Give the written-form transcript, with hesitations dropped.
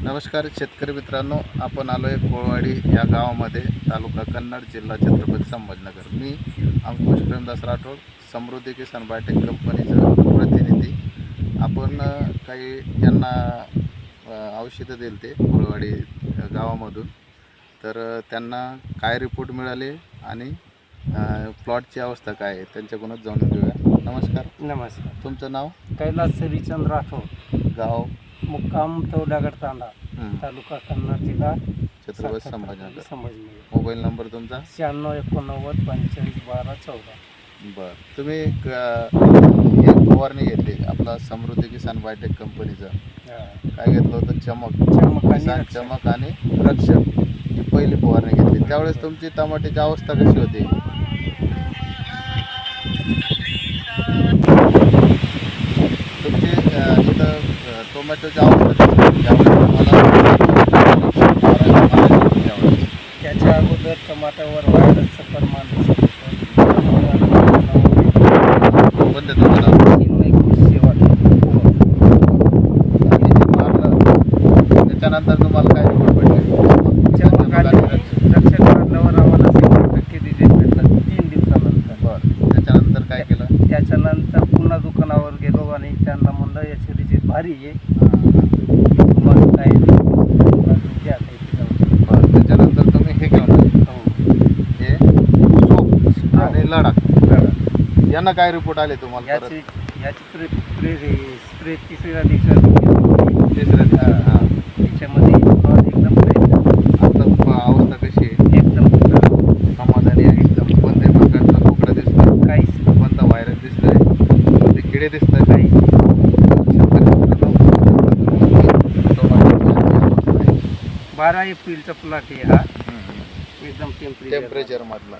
नमस्कार शेतकरी मित्रांनो, आपण आलो आहे कोळवाडी या गावामध्ये, तालुका कन्नड, जिल्हा छत्रपती संभाजीनगर. मी अंकुश प्रेमदास राठोड, समृद्धी किसान बायोटेक कंपनीचा प्रतिनिधी. आपण काही यांना औषधं दिली ते कोळवाडी गावामधून. तर त्यांना काय रिपोर्ट मिळाले आणि प्लॉटची अवस्था काय आहे त्यांच्याकडूनच जाणून घेऊया. नमस्कार. नमस्कार. तुमचं नाव? कैलास श्रीचंद राठोड, गाव? मुक्काम तौलागड तांडा, तालुका कन्नड, जिल्हा छत्रपती संभाजीनगर. संभाजीनगर. मोबाईल नंबर तुमचा? 96 89 45 12 14. बरं, तुम्ही एक फवारणी घेतली आपला समृद्धी किसान बायोटेक कंपनीचं. काय घेतलं होतं? चमक आणि रक्षक ही पहिली फवारणी घेतली. त्यावेळेस तुमची टमाट्याची अवस्था कशी होती? तुमची इथं टोमॅटोची अवस्था त्याच्या अगोदर टमाट्यावर व्हायरसचं प्रमाण दिसत कोणत्या तुम्हाला? त्याच्यानंतर तुम्हाला काय रिपोर्ट पडले? रक्षक मारल्यावर आम्हाला 100% रिजेक्ट भेटलं 3 दिवसानंतर. बरं, त्याच्यानंतर काय केलं? त्याच्यानंतर पुन्हा दुकानावर गेलो आणि त्यांना म्हणलं याची रिजेक्ट भारी आहे, तुम्हाला काय द्या काही. बरं, त्याच्यानंतर तुम्ही हे घेऊन आले, हे सोप आणि लडाख. यांना काय रिपोर्ट आले तुम्हाला? परत याची स्प्रे तिसऱ्या दिवसात तिसऱ्या हां. त्याच्यामध्ये एकदम आता अवस्था कशी आहे? एकदम समाधानी आहे एकदम. कोणत्याही प्रकारचा तुकडा दिसतोय? काहीच कोणता व्हायरस दिसतोय? कोणते किडे दिसतंय? काहीच. 12 एप्रिलचा प्लॉट आहे हा. एकदम टेम्परेचर टेम्परेचर मधला